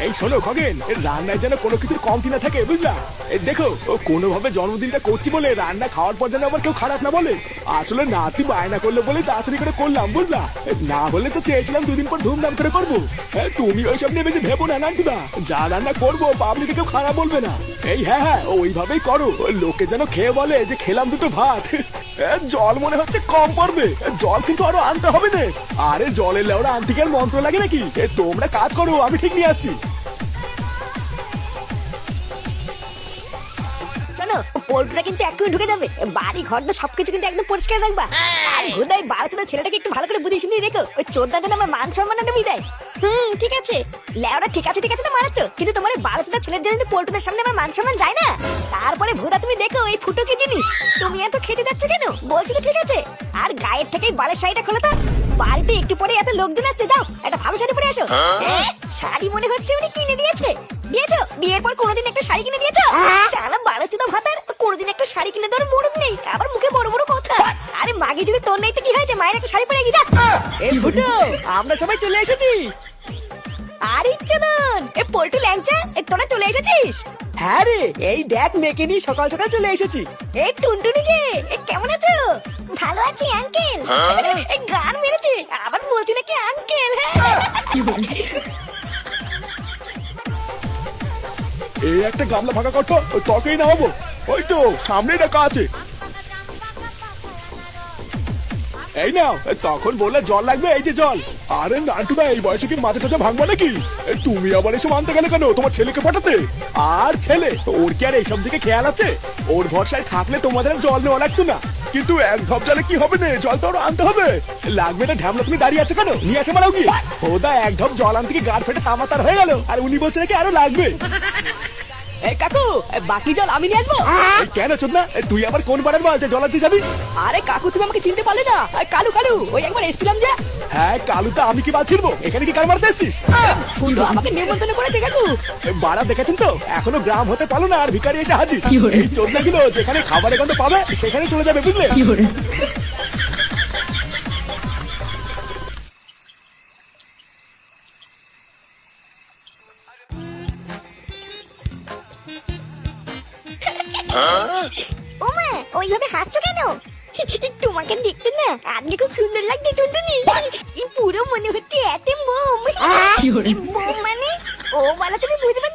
এই শোনো খগেন, রান্নায় যেন কোনো কিছুর কমতি না থাকে, বুঝলা? দেখো, কোনোভাবে জন্মদিনটা করছি বলে রান্না খাওয়ার পর যেন আবার কেউ খারাপ না বলে। আসলে নাতি বায়না করলো বলে তাড়াতাড়ি করে করলাম, বুঝলা? না হলে তো চেয়েছিলাম দুদিন পর ধুমধাম করে করবো। তুমি ওইসব নিয়ে বেশি ভেবো না নান্টুদা, যা রান্না করবো পাবলিকে কেউ খারাপ বলবে না। এই হ্যাঁ, ওইভাবেই করো, লোকে যেন খেয়ে বলে যে খেলাম দুটো ভাত। জল মনে হচ্ছে কম পড়বে, জল কিন্তু আরো আনতে হবে না। আরে জলের লেওড়া আনতে গেলে মন্ত্র লাগে নাকি? তোমরা কাজ করো, আমি ঠিক নিয়ে আসছি। শোনো, পোল্ট্রিটা কিন্তু এক্ষুনি ঢুকে যাবে, বাড়ি ঘর তো সবকিছু কিন্তু একদম পরিষ্কার রাখবা। আর হুদাই বাড়াচোদা ছেলেটাকে একটু ভালো করে বুঝিয়ে শুনিয়ে রেখো, ওই চোদ্দা যেন আমার মান সম্মানটা ডুবিয়ে দেয়। ঠিক আছে লেওরা, ঠিক আছে তো মারাচ্ছ, কিন্তু তোমার এই বাড়াচোদা ছেলের জন্য পোল্ট্রিদের সামনে আমার মান সম্মান যায় না। তারপরে ভুদা তুমি দেখো এই ফুটো কি জিনিস, তুমি এত খেতে যাচ্ছ কেন? বলছি তো ঠিক আছে, আর গায়ের থেকেই বালের শাড়িটা খোলো তো। বাড়িতে একটু পরে এত লোকজন আসছে, যাও একটা ভালো শাড়ি পরে আসো। শাড়ি মনে হচ্ছে উনি কিনে দিয়েছে। দিয়েছো? বিয়ের পর কোনোদিন একটা শাড়ি কিনে দিয়েছো? শালা বারোচোদা ভাতার, কোনোদিন একটা শাড়ি কিনে দেওয়ার মুরুদ নেই, আবার মুখে বড় বড় কথা। আরে মাগে যদি তোর নেই তো কি হয়েছে, মায়ের একটা শাড়ি পরে গিয়ে যা। এই ফুটো, আমরা সবাই চলে এসেছি। আর ইচ্ছাদন, এ পল্টু ল্যাংচা, তোরা চলে এসেছিস? হ্যাঁ রে, এই দেখ মেয়েকে নিয়ে সকাল সকাল চলে এসেছি। এই টুনটুনি যে, কেমন আছো? ভালো আছি আঙ্কেল। গান মেরেছে, আবার বলছি নাকি আঙ্কেল। এই একটা গামলা ফাঁকা করতো, তকেই না হবো। ওই তো সামনেই রাখা আছে। এই নাও, তখন বললে জল লাগবে, এই যে জল। আরে নান্টুদা, এই বয়সে কি মাথা টাথা ভাঙবা নাকি? তুমি আবার এসব আনতে গেলে কেন তোমার ছেলেকে পাঠাতে? আর ছেলে, ওর কি আর এইসব দিকে খেয়াল আছে? ওর ভরসায় থাকলে তোমাদের জল নেওয়া লাগতো না। কিন্তু এক ঢপ জলে কি হবে না, জল তো আরো আনতে হবে। লাগবে না ঢ্যামলা, তুমি দাঁড়িয়ে আছো কেন? নিয়ে আসে মারাও গিয়ে। ওদা এক ঢপ জল আনতে কি গাড় ফেটে তামাতার হয়ে গেল, আর উনি বলছে নাকি আরো লাগবে। এই কাকু, বাকি জল আমি নিয়ে আসবো। কেন চোদনা, তুই আবার কোন পাড়ার বল যে জল আনতে যাবি? আরে কাকু, তুমি আমাকে চিনতে পারলে না? কালু কালু, ওই একবার এসেছিলাম যে। হ্যাঁ কালু, তো আমি কি বাল ছিড়বো? এখানে কি কার মারতে এসছিস? ফুটো আমাকে নিমন্ত্রণ করেছে কাকু। বাড়া দেখেছেন তো, এখনো গ্রাম হতে পারলো না আর ভিখারি এসে হাজির। এই চোদনা গুলো যেখানে খাবারের গন্ধ পাবে সেখানে চলে যাবে, বুঝলে? ওমা, ওইভাবে হাসছো কেন? তোমাকে দেখতে না আজকে খুব সুন্দর লাগছে টুনটুনি। পুরো মনে হচ্ছে এত বোম। বোম মানে? ও বলা তুমি বুঝবে